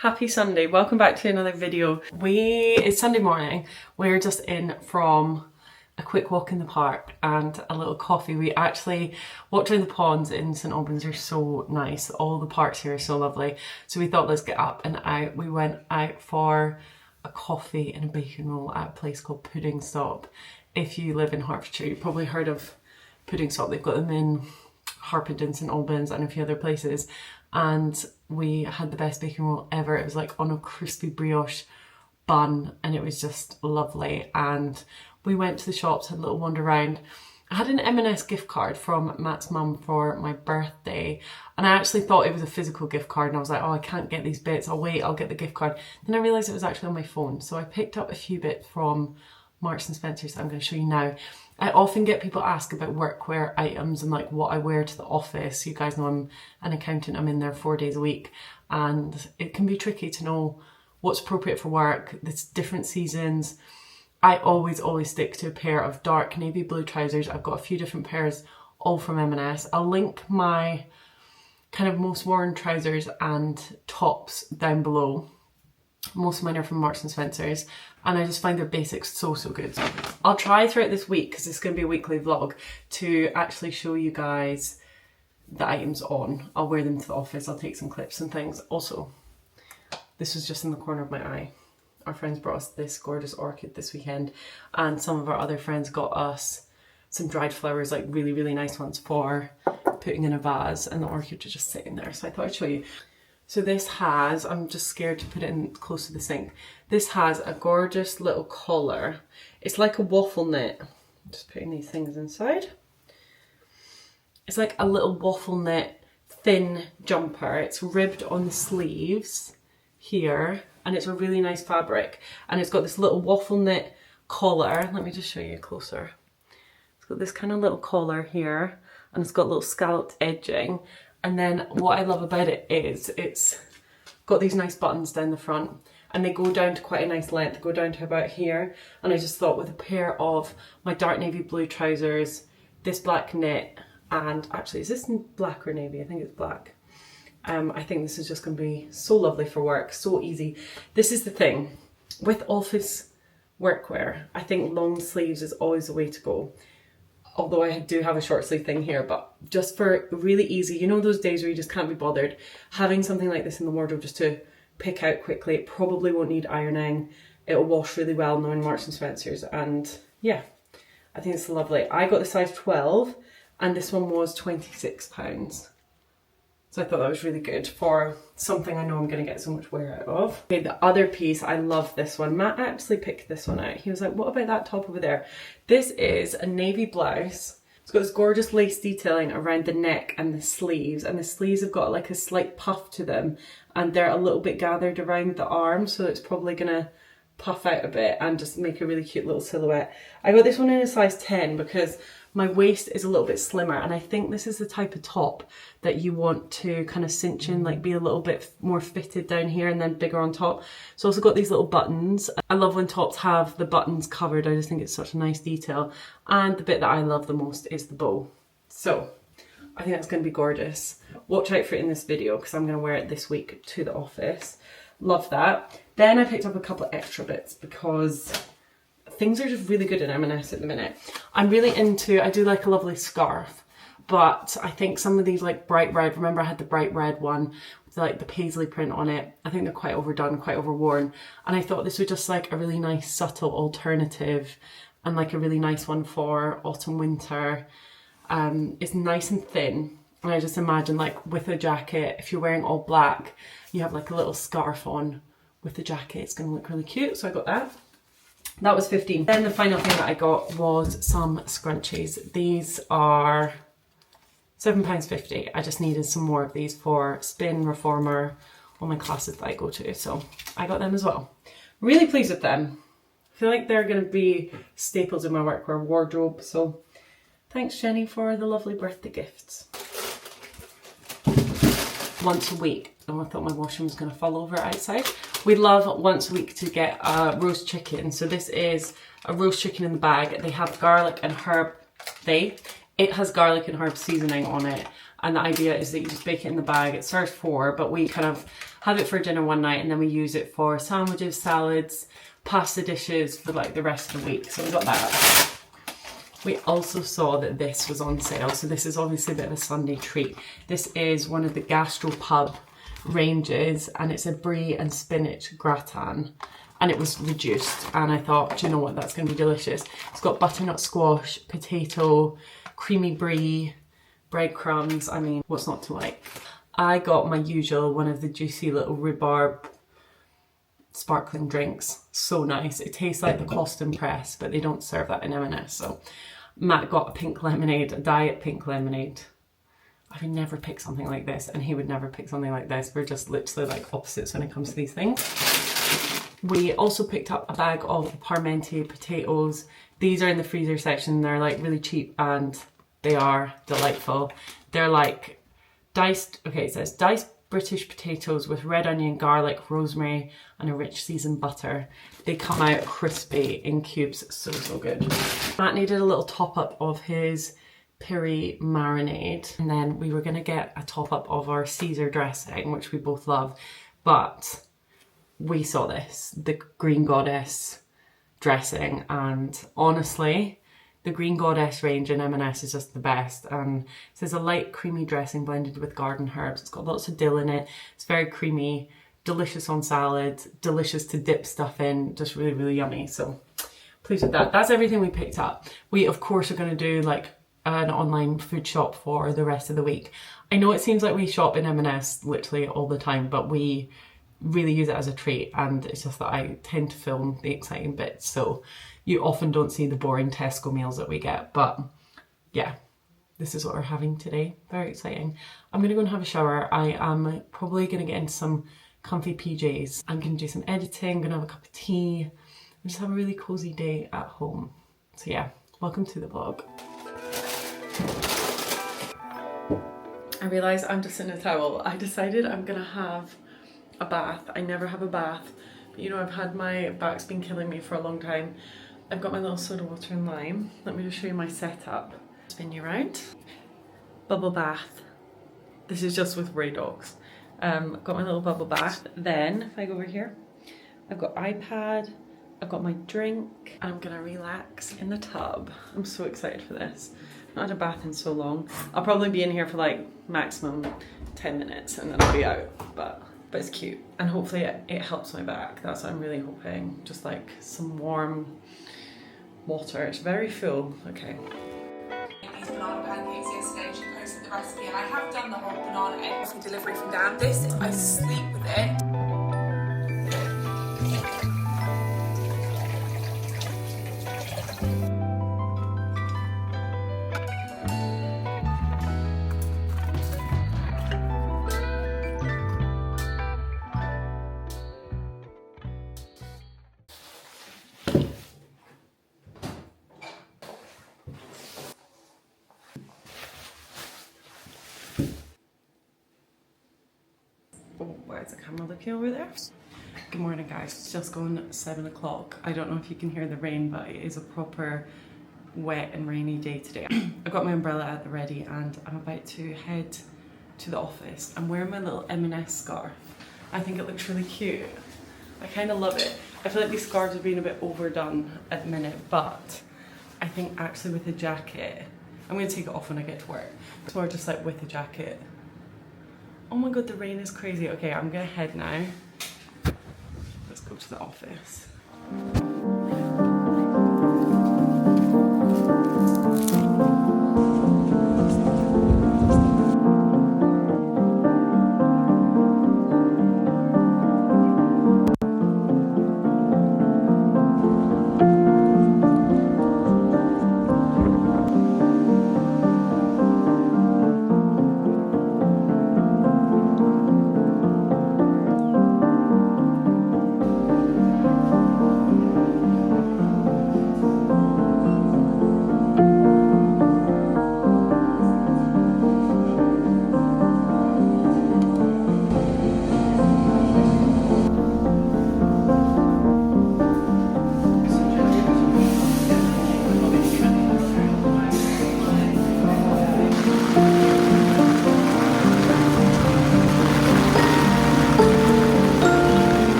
Happy Sunday, welcome back to another video. It's Sunday morning, we're just in from a quick walk in the park and a little coffee. We actually walked around the ponds in St Albans. They're so nice, all the parks here are so lovely. So we thought let's get up and out. We went out for a coffee and a bacon roll at a place called Pudding Stop. If you live in Hertfordshire, you've probably heard of Pudding Stop. They've got them in Harpenden, St Albans and a few other places. And we had the best bacon roll ever. It was like on a crispy brioche bun and it was just lovely. And we went to the shops, had a little wander around. I had an M&S gift card from Matt's mum for my birthday and I actually thought it was a physical gift card and I was like, oh, I can't get these bits, I'll wait, I'll get the gift card. Then I realised it was actually on my phone. So I picked up a few bits from Marks and Spencer's that I'm going to show you now. I often get people ask about workwear items and like what I wear to the office. You guys know I'm an accountant, I'm in there 4 days a week and it can be tricky to know what's appropriate for work. There's different seasons. I always stick to a pair of dark navy blue trousers. I've got a few different pairs all from M&S. I'll link my kind of most worn trousers and tops down below. Most of mine are from Marks and Spencer's and I just find their basics so good. I'll try throughout this week, because it's going to be a weekly vlog, to actually show you guys the items on. I'll wear them to the office, I'll take some clips and things. Also, this was just in the corner of my eye. Our friends brought us this gorgeous orchid this weekend and some of our other friends got us some dried flowers, like really nice ones for putting in a vase, and the orchid was just sitting there, so I thought I'd show you. So this has, I'm just scared to put it in close to the sink. This has a gorgeous little collar. It's like a waffle knit. I'm just putting these things inside. It's like a little waffle knit thin jumper. It's ribbed on the sleeves here and it's a really nice fabric. And it's got this little waffle knit collar. Let me just show you closer. It's got this kind of little collar here and it's got little scalloped edging. And then what I love about it is it's got these nice buttons down the front and they go down to quite a nice length, go down to about here. And I just thought with a pair of my dark navy blue trousers, this black knit, and actually is this in black or navy? I think it's black. I think this is just going to be so lovely for work, so easy. This is the thing, with office workwear, I think long sleeves is always the way to go. Although I do have a short sleeve thing here, but just for really easy, you know those days where you just can't be bothered, having something like this in the wardrobe just to pick out quickly. It probably won't need ironing. It'll wash really well knowing Marks and Spencer's, and yeah, I think it's lovely. I got the size 12 and this one was £26. So I thought that was really good for something I know I'm going to get so much wear out of. Okay, the other piece, I love this one. Matt actually picked this one out. He was like, what about that top over there? This is a navy blouse. It's got this gorgeous lace detailing around the neck and the sleeves have got like a slight puff to them and they're a little bit gathered around the arm, so it's probably going to puff out a bit and just make a really cute little silhouette. I got this one in a size 10 because my waist is a little bit slimmer and I think this is the type of top that you want to kind of cinch in, like be a little bit more fitted down here and then bigger on top. So also got these little buttons. I love when tops have the buttons covered. I just think it's such a nice detail. And the bit that I love the most is the bow. So I think that's going to be gorgeous. Watch out for it in this video because I'm going to wear it this week to the office. Love that. Then I picked up a couple of extra bits because things are just really good in M&S at the minute. I'm really into, I do like a lovely scarf, but I think some of these like bright red, remember I had the bright red one with like the paisley print on it. I think they're quite overdone, quite overworn. And I thought this was just like a really nice subtle alternative and like a really nice one for autumn winter. It's nice and thin. And I just imagine like with a jacket, if you're wearing all black, you have like a little scarf on with the jacket. It's gonna look really cute. So I got that. That was 15. Then the final thing that I got was some scrunchies. These are £7.50. I just needed some more of these for spin, reformer, all my classes that I go to. So I got them as well. Really pleased with them. I feel like they're going to be staples in my workwear wardrobe. So thanks Jenny for the lovely birthday gifts. Once a week. Oh, I thought my washing was going to fall over outside. We love once a week to get a roast chicken. So this is a roast chicken in the bag. They have garlic and herb. It has garlic and herb seasoning on it. And the idea is that you just bake it in the bag. It serves 4, but we kind of have it for dinner one night and then we use it for sandwiches, salads, pasta dishes for like the rest of the week. So we got that. We also saw that this was on sale. So this is obviously a bit of a Sunday treat. This is one of the gastropub ranges and it's a brie and spinach gratin. And it was reduced and I thought, do you know what, that's going to be delicious. It's got butternut squash, potato, creamy brie, breadcrumbs. I mean, what's not to like? I got my usual, one of the juicy little rhubarb sparkling drinks. So nice. It tastes like the Coston Press, but they don't serve that in M&S. So Matt got a pink lemonade, a diet pink lemonade. I would never pick something like this and he would never pick something like this. We're just literally like opposites when it comes to these things. We also picked up a bag of parmentier potatoes. These are in the freezer section. They're like really cheap and they are delightful. They're like diced, okay, it says diced British potatoes with red onion, garlic, rosemary and a rich seasoned butter. They come out crispy in cubes, so good. Matt needed a little top up of his peri marinade and then we were gonna get a top up of our Caesar dressing, which we both love, but we saw this, the Green Goddess dressing, and honestly, the Green Goddess range in M&S is just the best. And it says a light creamy dressing blended with garden herbs. It's got lots of dill in it. It's very creamy, delicious on salad, delicious to dip stuff in, just really, really yummy. So pleased with that. That's everything we picked up. We, of course, are going to do like an online food shop for the rest of the week. I know it seems like we shop in M&S literally all the time, but we really use it as a treat, and it's just that I tend to film the exciting bits, so you often don't see the boring Tesco meals that we get. But yeah, this is what we're having today. Very exciting. I'm gonna go and have a shower. I am probably gonna get into some comfy PJs. I'm gonna do some editing, gonna have a cup of tea, and just have a really cozy day at home. So yeah, welcome to the vlog. I realised I'm just in a towel. I decided I'm gonna have a bath. I never have a bath, but you know, I've had my back's been killing me for a long time. I've got my little soda water and lime. Let me just show you my setup. Spin you around. Bubble bath. This is just with Ray dogs. I've got my little bubble bath. Then if I go over here, I've got iPad, I've got my drink, and I'm gonna relax in the tub. I'm so excited for this. Not had a bath in so long. I'll probably be in here for like maximum 10 minutes and then I'll be out, but it's cute. And hopefully it helps my back. That's what I'm really hoping. Just like some warm water. It's very full. Okay. These banana pancakes yesterday. She posted the recipe and I have done the whole banana egg delivery from Dan. This, I sleep with it. Oh, why is the camera looking over there? Good morning guys, it's just gone 7 o'clock. I don't know if you can hear the rain, but it is a proper wet and rainy day today. I've got my umbrella at the ready and I'm about to head to the office. I'm wearing my little M&S scarf. I think it looks really cute. I kind of love it. I feel like these scarves are being a bit overdone at the minute, but I think actually with a jacket, I'm going to take it off when I get to work. It's more just like with a jacket. Oh my god, the rain is crazy. Okay, I'm gonna head now. Let's go to the office.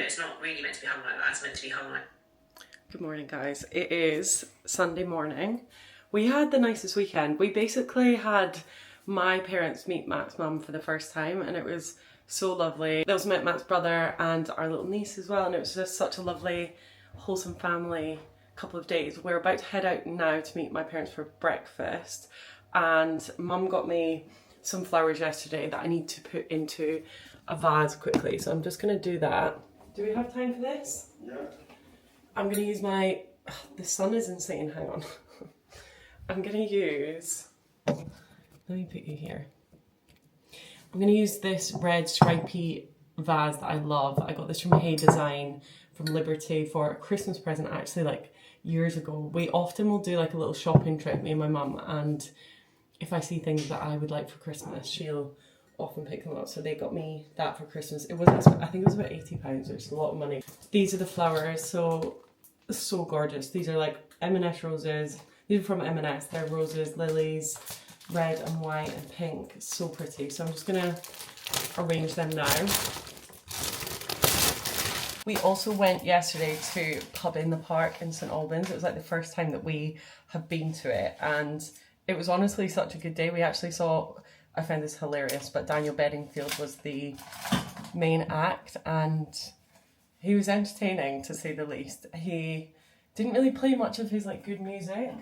it's not really meant to be hung like that. It's meant to be hung like... Good morning, guys. It is Sunday morning. We had the nicest weekend. We basically had my parents meet Matt's mum for the first time, and it was so lovely. They also met Matt's brother and our little niece as well, and it was just such a lovely, wholesome family couple of days. We're about to head out now to meet my parents for breakfast, and Mum got me some flowers yesterday that I need to put into a vase quickly, so I'm just going to do that. Do we have time for this? Yeah. I'm going to use my... the sun is insane, hang on. I'm going to use... let me put you here. I'm going to use this red stripy vase that I love. I got this from Hey Design from Liberty for a Christmas present actually like years ago. We often will do like a little shopping trip, me and my mum, and if I see things that I would like for Christmas, she'll often pick them up. So they got me that for Christmas. It wasn't, I think it was about £80, which is a lot of money. These are the flowers, so gorgeous. These are like M&S roses. These are from M&S. They're roses, lilies, red and white and pink. So pretty. So I'm just gonna arrange them now. We also went yesterday to Pub in the Park in St Albans. It was like the first time that we have been to it, and it was honestly such a good day. We actually saw, I found this hilarious, but Daniel Bedingfield was the main act, and he was entertaining to say the least. He didn't really play much of his like good music.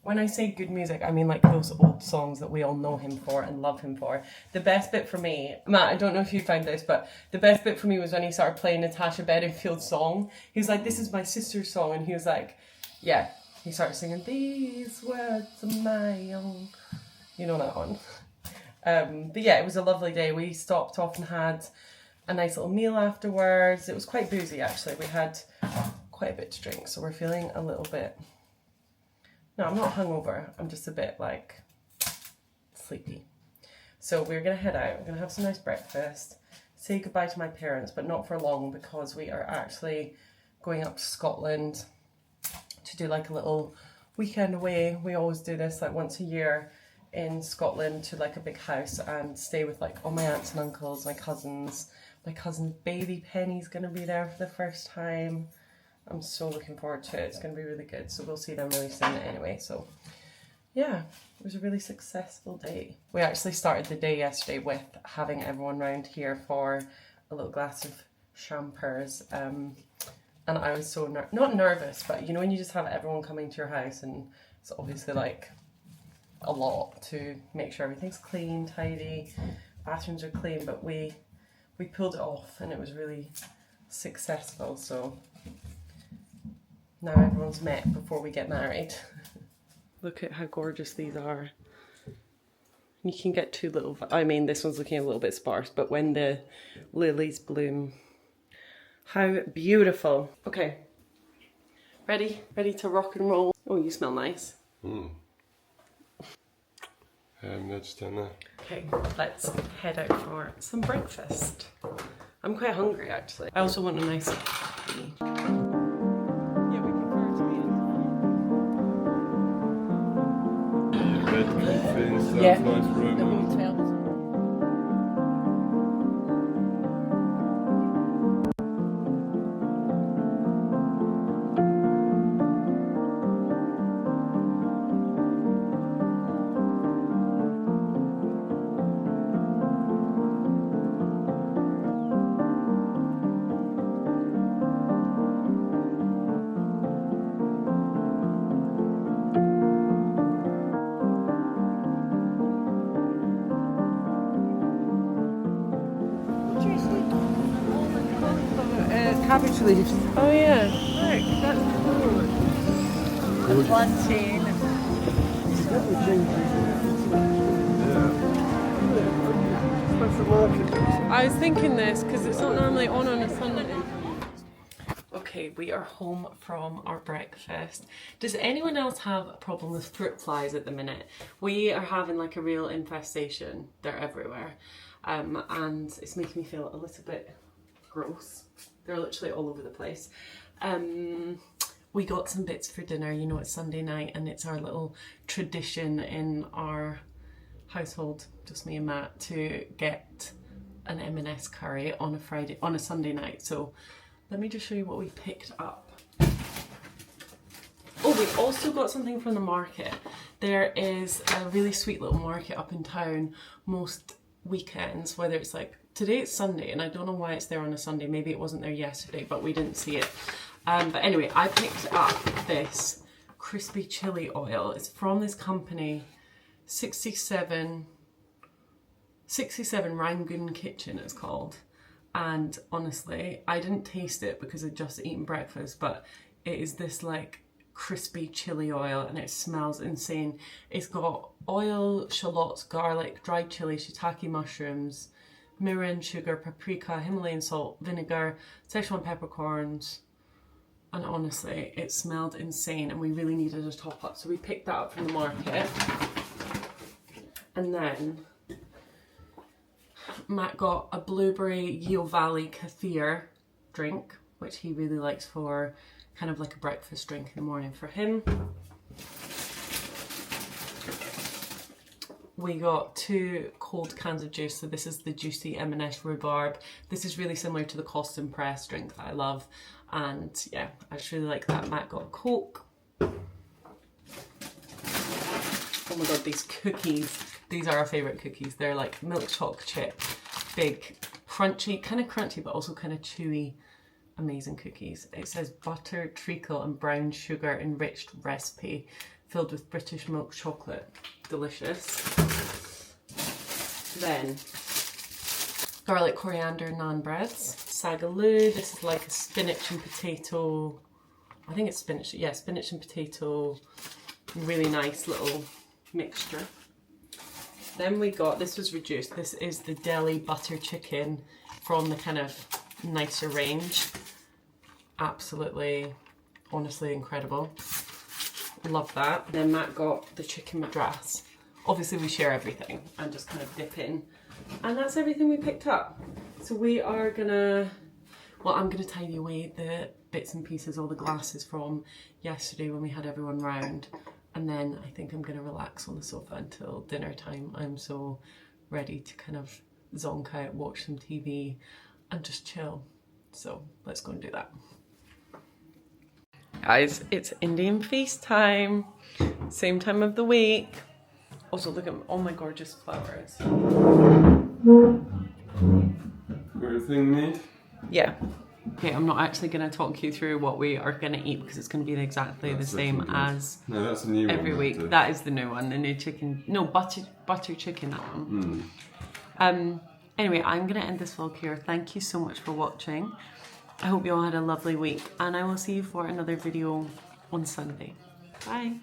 When I say good music, I mean like those old songs that we all know him for and love him for. The best bit for me, Matt, I don't know if you found this, but the best bit for me was when he started playing Natasha Bedingfield's song. He was like, this is my sister's song, and he was like, yeah. He started singing, these words are my own. You know that one. But yeah, it was a lovely day. We stopped off and had a nice little meal afterwards. It was quite boozy actually. We had quite a bit to drink, so we're feeling a little bit... No, I'm not hungover. I'm just a bit like sleepy. So we're going to head out. We're going to have some nice breakfast, say goodbye to my parents, but not for long because we are actually going up to Scotland to do like a little weekend away. We always do this like once a year in Scotland to like a big house and stay with like all my aunts and uncles, my cousins. My cousin's baby Penny's going to be there for the first time. I'm so looking forward to it. It's going to be really good. So we'll see them really soon anyway. So yeah, it was a really successful day. We actually started the day yesterday with having everyone round here for a little glass of champers. And I was so, not nervous, but you know when you just have everyone coming to your house and it's obviously like a lot to make sure everything's clean, tidy, bathrooms are clean, but we pulled it off and it was really successful. So now everyone's met before we get married. Look at how gorgeous these are. You can get two little, I mean this one's looking a little bit sparse, but when the lilies bloom, how beautiful. Okay, ready to rock and roll. Oh, you smell nice. That's done. Okay, let's head out for some breakfast. I'm quite hungry actually. I also want a nice tea. Yeah. Nice room. Cabbage leaves. Oh yeah. Look, that's cool. A plantain. I was thinking this because it's not normally on a Sunday. Okay, we are home from our breakfast. Does anyone else have a problem with fruit flies at the minute? We are having like a real infestation. They're everywhere. And it's making me feel a little bit gross. They're literally all over the place. We got some bits for dinner. You know, it's Sunday night and it's our little tradition in our household, just me and Matt, to get an M&S curry on a Sunday night. So let me just show you what we picked up. Oh, we also got something from the market. There is a really sweet little market up in town most weekends, whether it's like, today it's Sunday and I don't know why it's there on a Sunday. Maybe it wasn't there yesterday, but we didn't see it. But anyway, I picked up this crispy chili oil. It's from this company, 67 Rangoon Kitchen it's called. And honestly, I didn't taste it because I'd just eaten breakfast, but it is this like crispy chili oil and it smells insane. It's got oil, shallots, garlic, dried chili, shiitake mushrooms, mirin, sugar, paprika, Himalayan salt, vinegar, Szechuan peppercorns, and honestly it smelled insane and we really needed a top up, so we picked that up from the market. And then Matt got a blueberry Yeo Valley Kathir drink, which he really likes for kind of like a breakfast drink in the morning for him. We got 2 cold cans of juice. So this is the juicy M&S rhubarb. This is really similar to the Cosy Press drink that I love. And yeah, I just really like that. Matt got a Coke. Oh my God, these cookies. These are our favourite cookies. They're like milk chocolate chip, big, crunchy, kind of crunchy, but also kind of chewy, amazing cookies. It says butter, treacle and brown sugar enriched recipe filled with British milk chocolate. Delicious. Then garlic coriander naan breads. Sagaloo. This is like a spinach and potato, I think it's spinach, yeah, spinach and potato, really nice little mixture. Then we got, this was reduced, this is the deli butter chicken from the kind of nicer range. Absolutely, honestly incredible. Love that. Then Matt got the chicken madras. Obviously we share everything and just kind of dip in. And that's everything we picked up. So we are gonna, well, I'm gonna tidy away the bits and pieces, all the glasses from yesterday when we had everyone round. And then I think I'm gonna relax on the sofa until dinner time. I'm so ready to kind of zonk out, watch some TV and just chill. So let's go and do that. Guys, it's Indian feast time. Same time of the week. Also look at all my gorgeous flowers. Everything neat? Yeah. Okay, I'm not actually going to talk you through what we are going to eat because it's going to be exactly the same as no, that's a new every one, week. That is the new one, the new chicken. No, butter chicken, that one. Anyway, I'm going to end this vlog here. Thank you so much for watching. I hope you all had a lovely week and I will see you for another video on Sunday. Bye.